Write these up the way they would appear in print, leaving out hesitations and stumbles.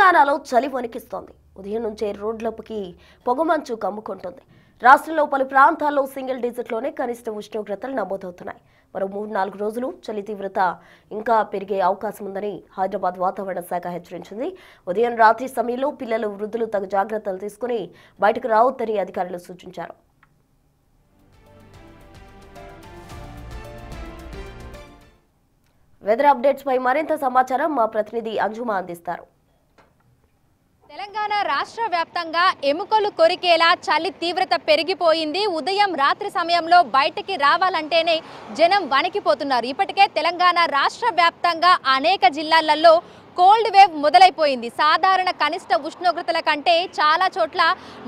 తెలంగాణలో చలి వణికిస్తోంది. ఉదయం నుంచే రోడ్లపైకి పొగమంచు కమ్ముకుంటుంది. రాష్ట్రంలో పలు ప్రాంతాల్లో సింగిల్ డిజిట్లోనే కనిష్ట ఉష్ణోగ్రతలు నమోదవుతున్నాయి. మరో 3-4 రోజులు చలి తీవ్రత ఇంకా పెరిగే అవకాశం ఉందని హైదరాబాద్ వాతావరణ శాఖ హెచ్చరించింది. ఉదయం రాత్రి సమయంలో పిల్లలు, వృద్ధులు తగు జాగ్రత్తలు తీసుకుని బయటకు రావద్దని అధికారులు సూచించారు. వెదర్ అప్డేట్స్ పై మరింత సమాచారం మా ప్రతినిధి అంజుమా అందిస్తారు. తెలంగాణ రాష్ట్ర వ్యాప్తంగా ఎముకలు కొరికేలా చలి తీవ్రత పెరిగిపోయింది. ఉదయం రాత్రి సమయంలో బయటికి రావాలంటేనే జనం వణికిపోతున్నారు. ఇప్పటికే తెలంగాణ రాష్ట్ర వ్యాప్తంగా అనేక జిల్లాలలో కోల్డ్ వేవ్ మొదలైపోయింది. సాధారణ కనిష్ట ఉష్ణోగ్రతల కంటే చాలా చోట్ల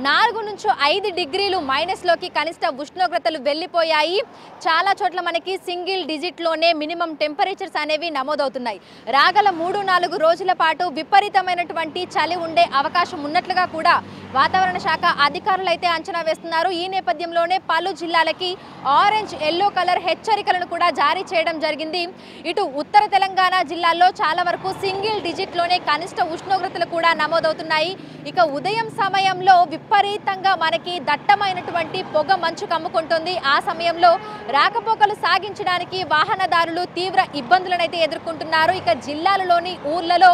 4 నుంచి 5 డిగ్రీలు మైనస్లోకి కనిష్ట ఉష్ణోగ్రతలు వెళ్ళిపోయాయి. చాలా చోట్ల మనకి సింగిల్ డిజిట్లోనే మినిమం టెంపరేచర్స్ అనేవి నమోదవుతున్నాయి. రాగల 3-4 రోజుల పాటు విపరీతమైనటువంటి చలి ఉండే అవకాశం ఉన్నట్లుగా కూడా వాతావరణ శాఖ అధికారులు అయితే అంచనా వేస్తున్నారు. ఈ నేపథ్యంలోనే పలు జిల్లాలకి ఆరెంజ్, ఎల్లో కలర్ హెచ్చరికలను కూడా జారీ చేయడం జరిగింది. ఇటు ఉత్తర తెలంగాణ జిల్లాల్లో చాలా వరకు సింగిల్ డిజిట్లోనే కనిష్ట ఉష్ణోగ్రతలు కూడా నమోదవుతున్నాయి. ఇక ఉదయం సమయంలో విపరీతంగా మనకి దట్టమైనటువంటి పొగ మంచు కమ్ముకుంటుంది. ఆ సమయంలో రాకపోకలు సాగించడానికి వాహనదారులు తీవ్ర ఇబ్బందులను అయితే ఎదుర్కొంటున్నారు. ఇక జిల్లాలలోని ఊర్లలో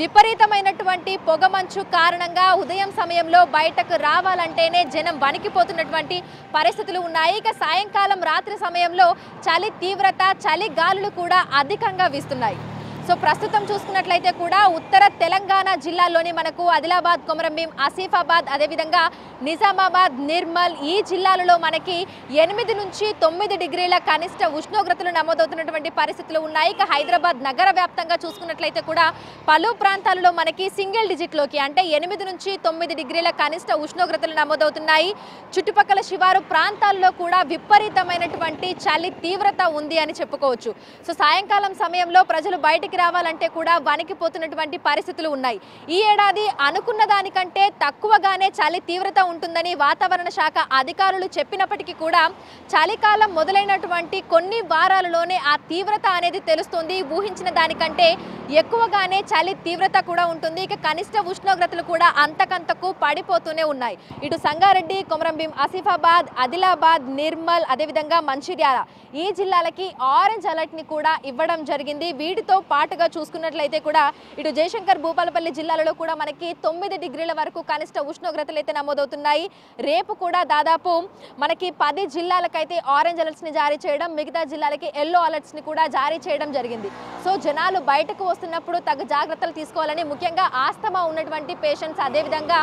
విపరీతమైనటువంటి పొగమంచు కారణంగా ఉదయం సమయంలో బయటకు రావాలంటేనే జనం వణికిపోతున్నటువంటి పరిస్థితులు ఉన్నాయి. ఇక సాయంకాలం రాత్రి సమయంలో చలి తీవ్రత, చలి గాలులు కూడా అధికంగా వీస్తున్నాయి. సో ప్రస్తుతం చూసుకున్నట్లయితే కూడా ఉత్తర తెలంగాణ జిల్లాల్లోని మనకు ఆదిలాబాద్, కొమరంభీం, ఆసిఫాబాద్, అదేవిధంగా నిజామాబాద్, నిర్మల్ ఈ జిల్లాలలో మనకి 8 నుంచి 9 డిగ్రీల కనిష్ట ఉష్ణోగ్రతలు నమోదవుతున్నటువంటి పరిస్థితులు ఉన్నాయి. ఇక హైదరాబాద్ నగర వ్యాప్తంగా చూసుకున్నట్లయితే కూడా పలు ప్రాంతాలలో మనకి సింగిల్ డిజిట్లోకి అంటే 8 నుంచి 9 డిగ్రీల కనిష్ట ఉష్ణోగ్రతలు నమోదవుతున్నాయి. చుట్టుపక్కల శివారు ప్రాంతాల్లో కూడా విపరీతమైనటువంటి చలి తీవ్రత ఉంది అని చెప్పుకోవచ్చు. సో సాయంకాలం సమయంలో ప్రజలు బయటికి రావాలంటే కూడా వణికిపోతున్నటువంటి పరిస్థితులు ఉన్నాయి. ఈ ఏడాది అనుకున్న దానికంటే తక్కువగానే చలి తీవ్రత ఉంటుందని వాతావరణ శాఖ అధికారులు చెప్పినప్పటికీ కూడా చలికాలం మొదలైనటువంటి కొన్ని వారాలలోనే ఆ తీవ్రత అనేది తెలుస్తుంది. ఊహించిన దానికంటే ఎక్కువగానే చలి తీవ్రత కూడా ఉంటుంది. ఇక కనిష్ట ఉష్ణోగ్రతలు కూడా అంతకంతకు పడిపోతూనే ఉన్నాయి. ఇటు సంగారెడ్డి, కొమరంభీం, ఆసిఫాబాద్, ఆదిలాబాద్, నిర్మల్, అదేవిధంగా మంచిర్యాల ఈ జిల్లాలకి ఆరెంజ్ అలర్ట్ ని కూడా ఇవ్వడం జరిగింది. వీటితో పాటుగా చూసుకున్నట్లయితే కూడా ఇటు జయశంకర్, భూపాలపల్లి జిల్లాలలో కూడా మనకి 9 డిగ్రీల వరకు కనిష్ట ఉష్ణోగ్రతలు అయితే నమోదవుతున్నాయి. రేపు కూడా దాదాపు మనకి 10 జిల్లాలకైతే ఆరెంజ్ అలర్ట్స్ ని జారీ చేయడం, మిగతా జిల్లాలకి ఎల్లో అలర్ట్స్ ని కూడా జారీ చేయడం జరిగింది. సో జనాలు బయటకు వస్తున్నప్పుడు తగు జాగ్రత్తలు తీసుకోవాలని, ముఖ్యంగా ఆస్తమా ఉన్నటువంటి పేషెంట్స్, అదేవిధంగా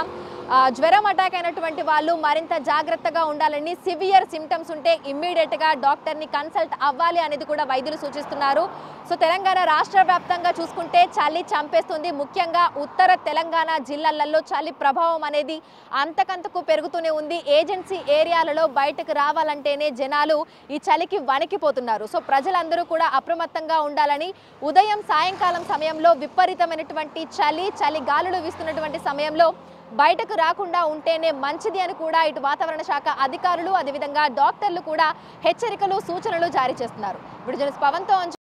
జ్వరం అటాక్ అయినటువంటి వాళ్ళు మరింత జాగ్రత్తగా ఉండాలని, సివియర్ సిమ్టమ్స్ ఉంటే ఇమ్మీడియట్ గా డాక్టర్ ని కన్సల్ట్ అవ్వాలి అనేది కూడా వైద్యులు సూచిస్తున్నారు. సో తెలంగాణ రాష్ట్ర వ్యాప్తంగా చూసుకుంటే చలి చంపేస్తుంది. ముఖ్యంగా ఉత్తర తెలంగాణ జిల్లాలలో చలి ప్రభావం అనేది అంతకంతకు పెరుగుతూనే ఉంది. ఏజెన్సీ ఏరియాలలో బయటకు రావాలంటేనే జనాలు ఈ చలికి వణికిపోతున్నారు. సో ప్రజలందరూ కూడా అప్రమత్తంగా ఉండాలని, ఉదయం సాయంకాలం సమయంలో విపరీతమైనటువంటి చలి గాలులు వీస్తున్నటువంటి సమయంలో బయటకు రాకుండా ఉంటేనే మంచిది అని కూడా ఇటు వాతావరణ శాఖ అధికారులు, అదేవిధంగా డాక్టర్లు కూడా హెచ్చరికలు, సూచనలు జారీ చేస్తున్నారు. ఇప్పుడు జర్నలిస్ట్ పవన్తో